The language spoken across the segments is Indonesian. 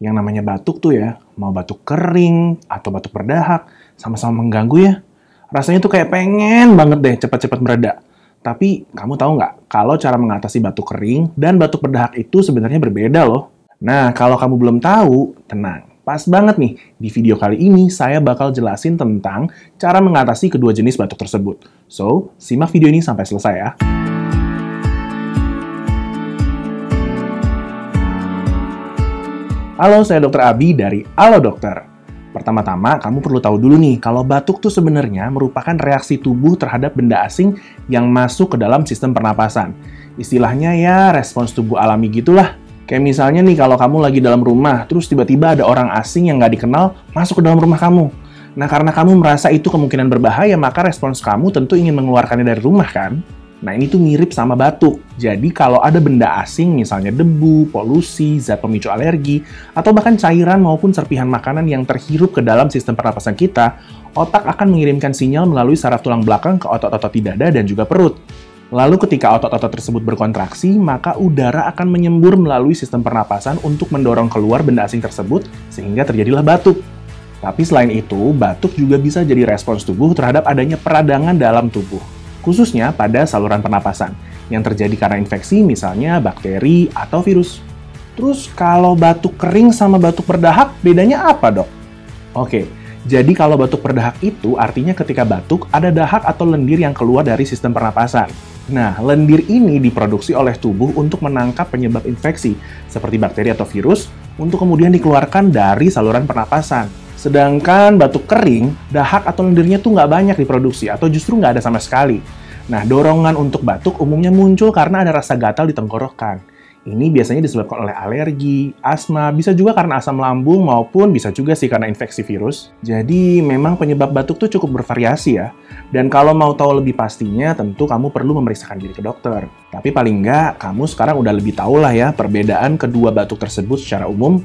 Yang namanya batuk tuh ya, mau batuk kering atau batuk berdahak, sama-sama mengganggu ya. Rasanya tuh kayak pengen banget deh cepat-cepat mereda. Tapi kamu tahu nggak, kalau cara mengatasi batuk kering dan batuk berdahak itu sebenarnya berbeda loh. Nah, kalau kamu belum tahu, tenang. Pas banget nih, di video kali ini saya bakal jelasin tentang cara mengatasi kedua jenis batuk tersebut. So, simak video ini sampai selesai ya. Halo, saya Dr. Abi dari Halo Dokter. Pertama-tama, kamu perlu tahu dulu nih, kalau batuk tuh sebenarnya merupakan reaksi tubuh terhadap benda asing yang masuk ke dalam sistem pernapasan. Istilahnya ya, respons tubuh alami gitulah. Kayak misalnya nih, kalau kamu lagi dalam rumah, terus tiba-tiba ada orang asing yang nggak dikenal masuk ke dalam rumah kamu. Nah, karena kamu merasa itu kemungkinan berbahaya, maka respons kamu tentu ingin mengeluarkannya dari rumah, kan? Nah, ini tuh mirip sama batuk. Jadi, kalau ada benda asing, misalnya debu, polusi, zat pemicu alergi, atau bahkan cairan maupun serpihan makanan yang terhirup ke dalam sistem pernapasan kita, otak akan mengirimkan sinyal melalui saraf tulang belakang ke otot-otot di dada dan juga perut. Lalu ketika otot-otot tersebut berkontraksi, maka udara akan menyembur melalui sistem pernapasan untuk mendorong keluar benda asing tersebut, sehingga terjadilah batuk. Tapi selain itu, batuk juga bisa jadi respons tubuh terhadap adanya peradangan dalam tubuh, khususnya pada saluran pernapasan, yang terjadi karena infeksi misalnya bakteri atau virus. Terus kalau batuk kering sama batuk berdahak, bedanya apa dok? Oke, jadi kalau batuk berdahak itu artinya ketika batuk ada dahak atau lendir yang keluar dari sistem pernapasan. Nah, lendir ini diproduksi oleh tubuh untuk menangkap penyebab infeksi, seperti bakteri atau virus, untuk kemudian dikeluarkan dari saluran pernapasan. Sedangkan batuk kering, dahak atau lendirnya tuh nggak banyak diproduksi atau justru nggak ada sama sekali. Nah, dorongan untuk batuk umumnya muncul karena ada rasa gatal di tenggorokan. Ini biasanya disebabkan oleh alergi, asma, bisa juga karena asam lambung maupun bisa juga sih karena infeksi virus. Jadi memang penyebab batuk tuh cukup bervariasi ya. Dan kalau mau tahu lebih pastinya, tentu kamu perlu memeriksakan diri ke dokter. Tapi paling nggak, kamu sekarang udah lebih tahu lah ya perbedaan kedua batuk tersebut secara umum.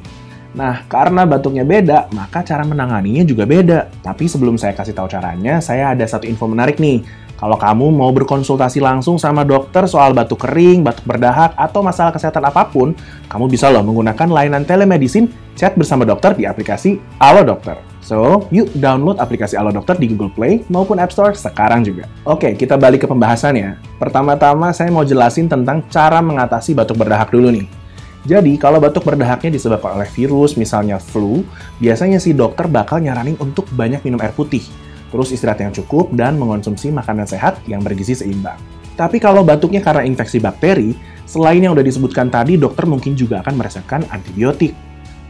Nah, karena batuknya beda, maka cara menanganinya juga beda. Tapi sebelum saya kasih tahu caranya, saya ada satu info menarik nih. Kalau kamu mau berkonsultasi langsung sama dokter soal batuk kering, batuk berdahak, atau masalah kesehatan apapun, kamu bisa loh menggunakan layanan telemedicine, chat bersama dokter di aplikasi Halo Dokter. So, yuk download aplikasi Halo Dokter di Google Play maupun App Store sekarang juga. Oke, kita balik ke pembahasannya. Pertama-tama saya mau jelasin tentang cara mengatasi batuk berdahak dulu nih. Jadi, kalau batuk berdahaknya disebabkan oleh virus, misalnya flu, biasanya si dokter bakal nyaranin untuk banyak minum air putih, terus istirahat yang cukup, dan mengonsumsi makanan sehat yang bergizi seimbang. Tapi kalau batuknya karena infeksi bakteri, selain yang udah disebutkan tadi, dokter mungkin juga akan meresepkan antibiotik.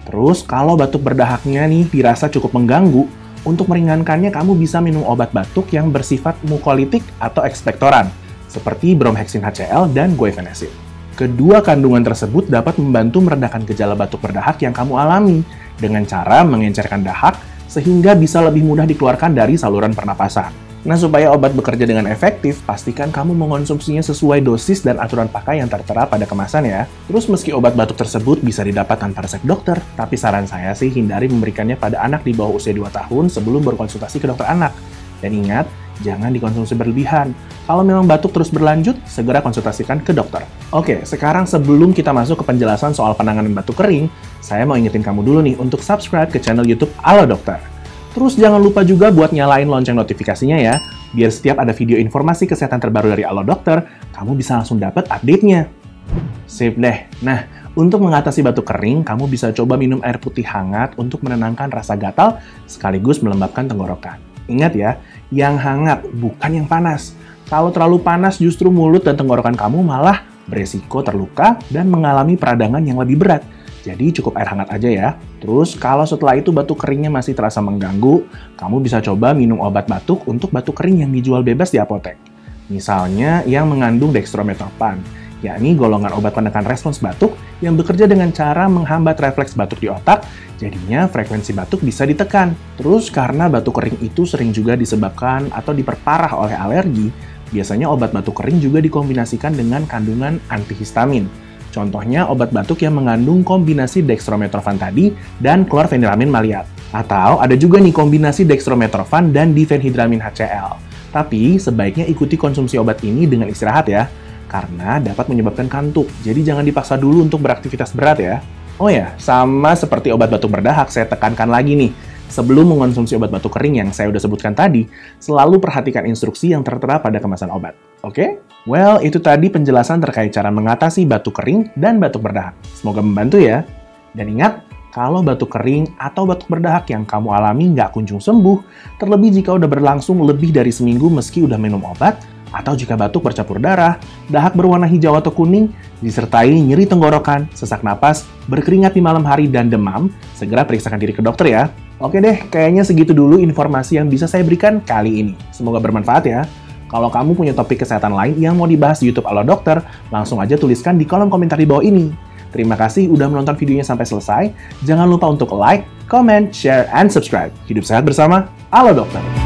Terus, kalau batuk berdahaknya nih dirasa cukup mengganggu, untuk meringankannya kamu bisa minum obat batuk yang bersifat mukolitik atau ekspektoran, seperti bromhexin HCl dan guaifenesin. Kedua kandungan tersebut dapat membantu meredakan gejala batuk berdahak yang kamu alami dengan cara mengencerkan dahak sehingga bisa lebih mudah dikeluarkan dari saluran pernapasan. Nah, supaya obat bekerja dengan efektif, pastikan kamu mengonsumsinya sesuai dosis dan aturan pakai yang tertera pada kemasan ya. Terus meski obat batuk tersebut bisa didapat tanpa resep dokter, tapi saran saya sih hindari memberikannya pada anak di bawah usia 2 tahun sebelum berkonsultasi ke dokter anak. Dan ingat, jangan dikonsumsi berlebihan. Kalau memang batuk terus berlanjut, segera konsultasikan ke dokter. Oke, sekarang sebelum kita masuk ke penjelasan soal penanganan batuk kering, saya mau ingetin kamu dulu nih untuk subscribe ke channel YouTube Halo Dokter. Terus jangan lupa juga buat nyalain lonceng notifikasinya ya, biar setiap ada video informasi kesehatan terbaru dari Halo Dokter, kamu bisa langsung dapat update-nya. Sip deh. Nah, untuk mengatasi batuk kering, kamu bisa coba minum air putih hangat untuk menenangkan rasa gatal sekaligus melembabkan tenggorokan. Ingat ya, yang hangat, bukan yang panas. Kalau terlalu panas, justru mulut dan tenggorokan kamu malah beresiko terluka dan mengalami peradangan yang lebih berat. Jadi cukup air hangat aja ya. Terus kalau setelah itu batuk keringnya masih terasa mengganggu, kamu bisa coba minum obat batuk untuk batuk kering yang dijual bebas di apotek. Misalnya yang mengandung dextromethorphan, yakni golongan obat penekan respons batuk yang bekerja dengan cara menghambat refleks batuk di otak, jadinya frekuensi batuk bisa ditekan. Terus karena batuk kering itu sering juga disebabkan atau diperparah oleh alergi, biasanya obat batuk kering juga dikombinasikan dengan kandungan antihistamin. Contohnya obat batuk yang mengandung kombinasi dextromethorphan tadi dan chlorpheniramine maleat. Atau ada juga nih kombinasi dextromethorphan dan diphenhidramin HCl. Tapi sebaiknya ikuti konsumsi obat ini dengan istirahat ya, karena dapat menyebabkan kantuk. Jadi jangan dipaksa dulu untuk beraktivitas berat ya. Oh ya, sama seperti obat batuk berdahak, saya tekankan lagi nih. Sebelum mengonsumsi obat batuk kering yang saya udah sebutkan tadi, selalu perhatikan instruksi yang tertera pada kemasan obat. Oke? Well, itu tadi penjelasan terkait cara mengatasi batuk kering dan batuk berdahak. Semoga membantu ya. Dan ingat, kalau batuk kering atau batuk berdahak yang kamu alami nggak kunjung sembuh, terlebih jika udah berlangsung lebih dari seminggu meski udah minum obat, atau jika batuk bercampur darah, dahak berwarna hijau atau kuning, disertai nyeri tenggorokan, sesak napas, berkeringat di malam hari, dan demam, segera periksakan diri ke dokter ya. Oke deh, kayaknya segitu dulu informasi yang bisa saya berikan kali ini. Semoga bermanfaat ya. Kalau kamu punya topik kesehatan lain yang mau dibahas di YouTube Halo Dokter, langsung aja tuliskan di kolom komentar di bawah ini. Terima kasih udah menonton videonya sampai selesai. Jangan lupa untuk like, comment, share, and subscribe. Hidup sehat bersama Halo Dokter.